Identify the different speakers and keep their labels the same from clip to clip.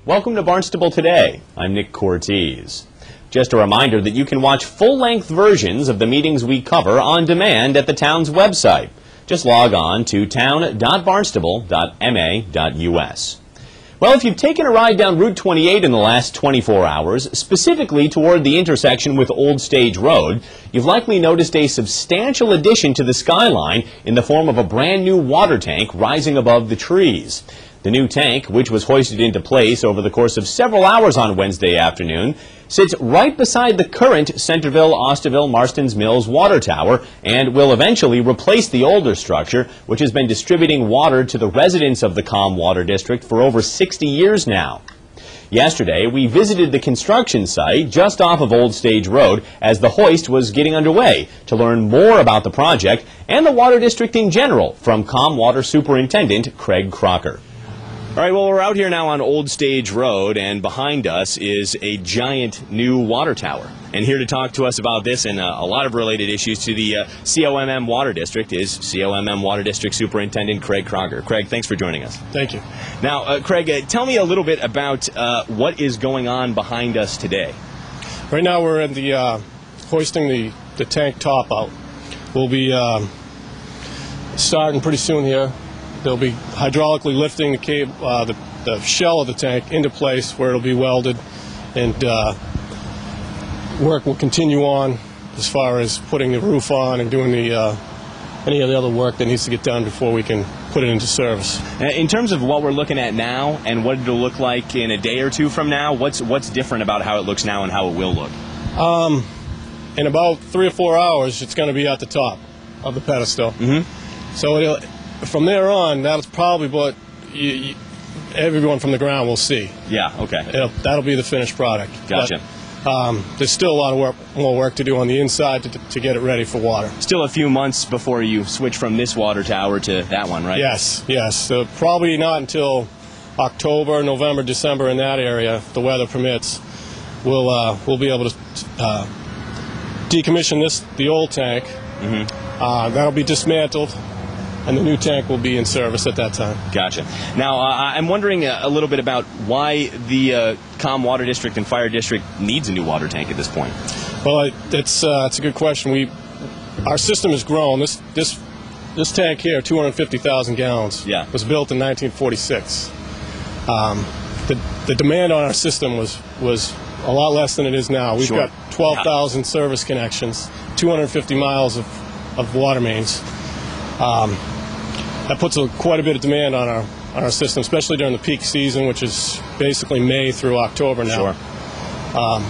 Speaker 1: Welcome to Barnstable Today. I'm Nick Cortez. Just a reminder that you can watch full-length versions of the meetings we cover on demand at the town's website. Just log on to town.barnstable.ma.us. Well, if you've taken a ride down Route 28 in the last 24 hours, specifically toward the intersection with Old Stage Road, you've likely noticed a substantial addition to the skyline in the form of a brand new water tank rising above the trees. The new tank, which was hoisted into place over the course of several hours on Wednesday afternoon, sits right beside the current Centerville-Osterville-Marston's Mills water tower and will eventually replace the older structure, which has been distributing water to the residents of the Calm Water District for over 60 years now. Yesterday, we visited the construction site just off of Old Stage Road as the hoist was getting underway to learn more about the project and the water district in general from Calm Water Superintendent Craig Crocker. All right, well, we're out here now on Old Stage Road, and behind us is a giant new water tower. And here to talk to us about this and a lot of related issues to the COMM Water District is COMM Water District Superintendent Craig Crocker. Craig, thanks for joining us.
Speaker 2: Thank you.
Speaker 1: Now, Craig, tell me a little bit about what is going on behind us today.
Speaker 2: Right now we're in the hoisting the tank top out. We'll be starting pretty soon here. They'll be hydraulically lifting the cable, the shell of the tank into place where it'll be welded, and work will continue on as far as putting the roof on and doing any of the other work that needs to get done before we can put it into service.
Speaker 1: In terms of what we're looking at now and what it'll look like in a day or two from now, what's different about how it looks now and how it will look?
Speaker 2: In about 3 or 4 hours, it's going to be at the top of the pedestal. Mm-hmm. So from there on, that's probably what everyone from the ground will see.
Speaker 1: Yeah, okay.
Speaker 2: That'll be the finished product.
Speaker 1: Gotcha.
Speaker 2: But, there's still a lot of more work to do on the inside to get it ready for water.
Speaker 1: Still a few months before you switch from this water tower to that one, right?
Speaker 2: Yes. Probably not until October, November, December in that area, if the weather permits. We'll be able to decommission the old tank. Mm-hmm. That'll be dismantled, and the new tank will be in service at that time. Gotcha.
Speaker 1: Now, I'm wondering a little bit about why the Calm Water District and Fire District needs a new water tank at this point.
Speaker 2: Well, it's a good question. Our system has grown. This tank here, 250,000 gallons, was built in 1946. The demand on our system was a lot less than it is now. We've got 12,000 service connections, 250 miles of water mains. That puts quite a bit of demand on our system, especially during the peak season, which is basically May through October now. Sure.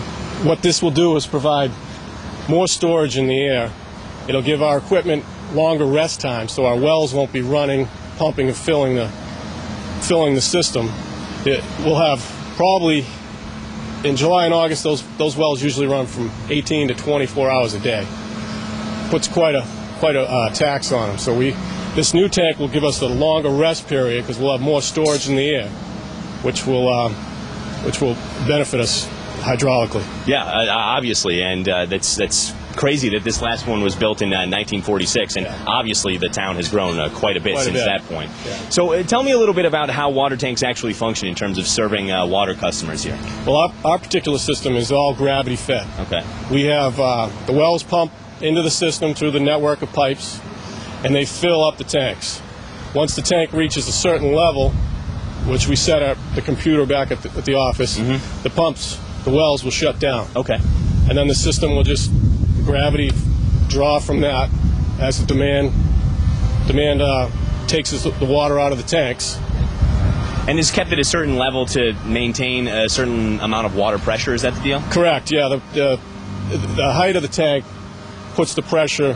Speaker 2: What this will do is provide more storage in the air. It'll give our equipment longer rest time, so our wells won't be running, pumping, and filling the system. We'll have probably in July and August those wells usually run from 18 to 24 hours a day. Puts quite a tax on them. So this new tank will give us a longer rest period because we'll have more storage in the air, which will benefit us hydraulically. Yeah,
Speaker 1: obviously, and that's crazy that this last one was built in 1946, and obviously the town has grown quite a bit since that point. Yeah. So tell me a little bit about how water tanks actually function in terms of serving water customers here.
Speaker 2: Well, our particular system is all gravity fed.
Speaker 1: Okay.
Speaker 2: We have the wells pump into the system through the network of pipes, and they fill up the tanks. Once the tank reaches a certain level, which we set up the computer back at the office, mm-hmm. the wells will shut down.
Speaker 1: Okay.
Speaker 2: And then the system will just gravity draw from that as the demand takes the water out of the tanks.
Speaker 1: And is kept at a certain level to maintain a certain amount of water pressure, is that the deal?
Speaker 2: Correct, yeah. The height of the tank puts the pressure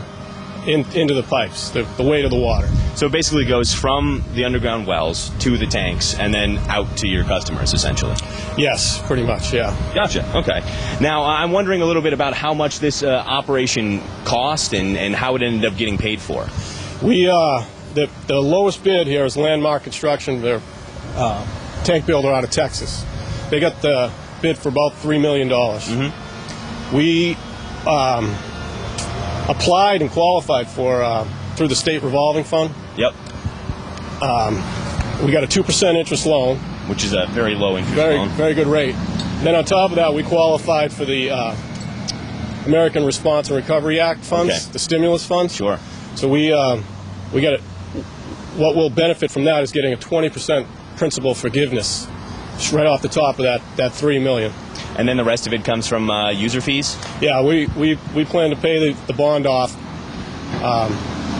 Speaker 2: into the pipes, the weight of the water.
Speaker 1: So it basically goes from the underground wells to the tanks and then out to your customers, essentially?
Speaker 2: Yes, pretty much, yeah.
Speaker 1: Gotcha, okay. Now, I'm wondering a little bit about how much this operation cost and how it ended up getting paid for.
Speaker 2: The lowest bid here is Landmark Construction. They're tank builder out of Texas. They got the bid for about $3 million. Mm-hmm. We applied and qualified for through the state revolving fund.
Speaker 1: Yep.
Speaker 2: We got a 2% interest loan.
Speaker 1: which is a very low interest
Speaker 2: Very,
Speaker 1: loan.
Speaker 2: very good rate. Then on top of that, we qualified for the American Response and Recovery Act funds,
Speaker 1: Okay.
Speaker 2: the stimulus funds.
Speaker 1: Sure.
Speaker 2: So we get it. What will benefit from that is getting a 20% principal forgiveness right off the top of that $3 million.
Speaker 1: And then the rest of it comes from user fees?
Speaker 2: Yeah, we plan to pay the bond off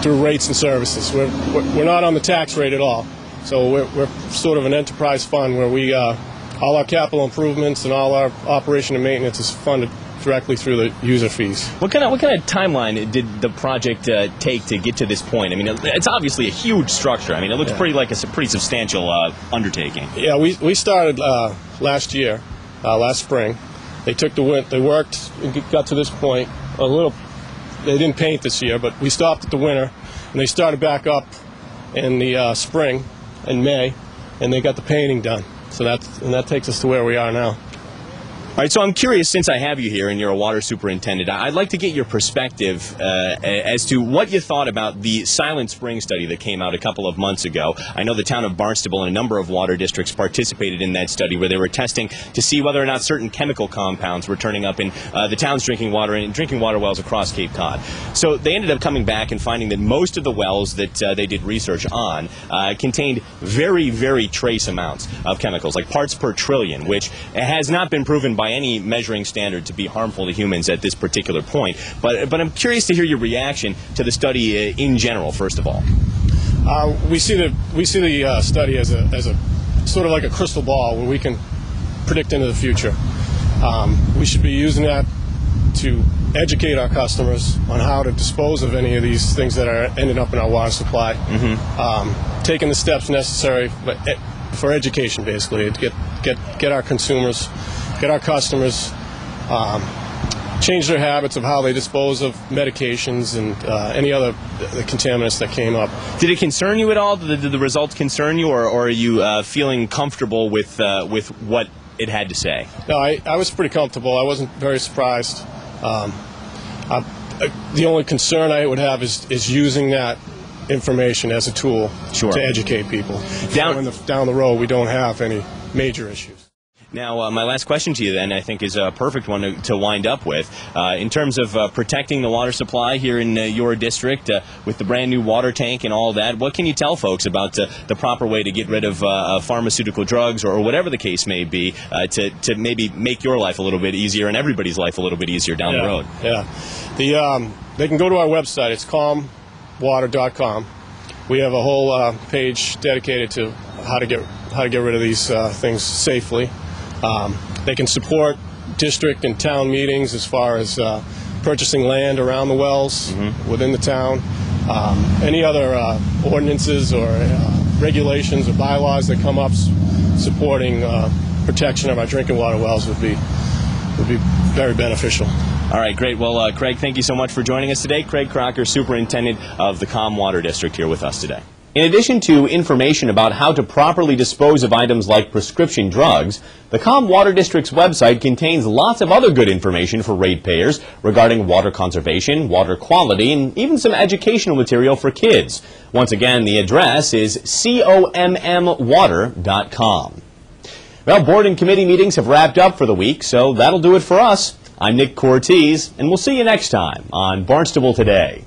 Speaker 2: through rates and services. We're not on the tax rate at all. So we're sort of an enterprise fund where we all our capital improvements and all our operation and maintenance is funded directly through the user fees.
Speaker 1: What kind of timeline did the project take to get to this point? I mean, it's obviously a huge structure. I mean, it looks pretty like a pretty substantial undertaking.
Speaker 2: Yeah, we started last year, last spring. They took they worked and got to this point a little. They didn't paint this year, but we stopped at the winter, and they started back up in the spring, in May, and they got the painting done. So that takes us to where we are now.
Speaker 1: All right, so I'm curious, since I have you here and you're a water superintendent, I'd like to get your perspective as to what you thought about the Silent Spring study that came out a couple of months ago. I know the town of Barnstable and a number of water districts participated in that study where they were testing to see whether or not certain chemical compounds were turning up in the town's drinking water and drinking water wells across Cape Cod. So they ended up coming back and finding that most of the wells that they did research on contained very, very trace amounts of chemicals, like parts per trillion, which has not been proven by any measuring standard to be harmful to humans at this particular point. But I'm curious to hear your reaction to the study in general, first of all.
Speaker 2: We see the study as a sort of like a crystal ball where we can predict into the future. We should be using that to educate our customers on how to dispose of any of these things that are ending up in our water supply. Taking the steps necessary for education, basically, to get our consumers, get our customers, change their habits of how they dispose of medications and any other contaminants that came up.
Speaker 1: Did it concern you at all? Did the results concern you, or are you feeling comfortable with what it had to say?
Speaker 2: No, I was pretty comfortable. I wasn't very surprised. The only concern I would have is using that information as a tool to educate people. Down the road, we don't have any major issues.
Speaker 1: Now, my last question to you then, I think, is a perfect one to wind up with. In terms of protecting the water supply here in your district with the brand new water tank and all that, what can you tell folks about the proper way to get rid of pharmaceutical drugs or whatever the case may be to maybe make your life a little bit easier and everybody's life a little bit easier down the road?
Speaker 2: Yeah. They can go to our website. It's calmwater.com. We have a whole page dedicated to how to get rid of these things safely. They can support district and town meetings as far as purchasing land around the wells within the town. Any other ordinances or regulations or bylaws that come up supporting protection of our drinking water wells would be very beneficial.
Speaker 1: All right, great. Well, Craig, thank you so much for joining us today. Craig Crocker, Superintendent of the Calm Water District, here with us today. In addition to information about how to properly dispose of items like prescription drugs, the Calm Water District's website contains lots of other good information for ratepayers regarding water conservation, water quality, and even some educational material for kids. Once again, the address is commwater.com. Well, board and committee meetings have wrapped up for the week, so that'll do it for us. I'm Nick Cortez, and we'll see you next time on Barnstable Today.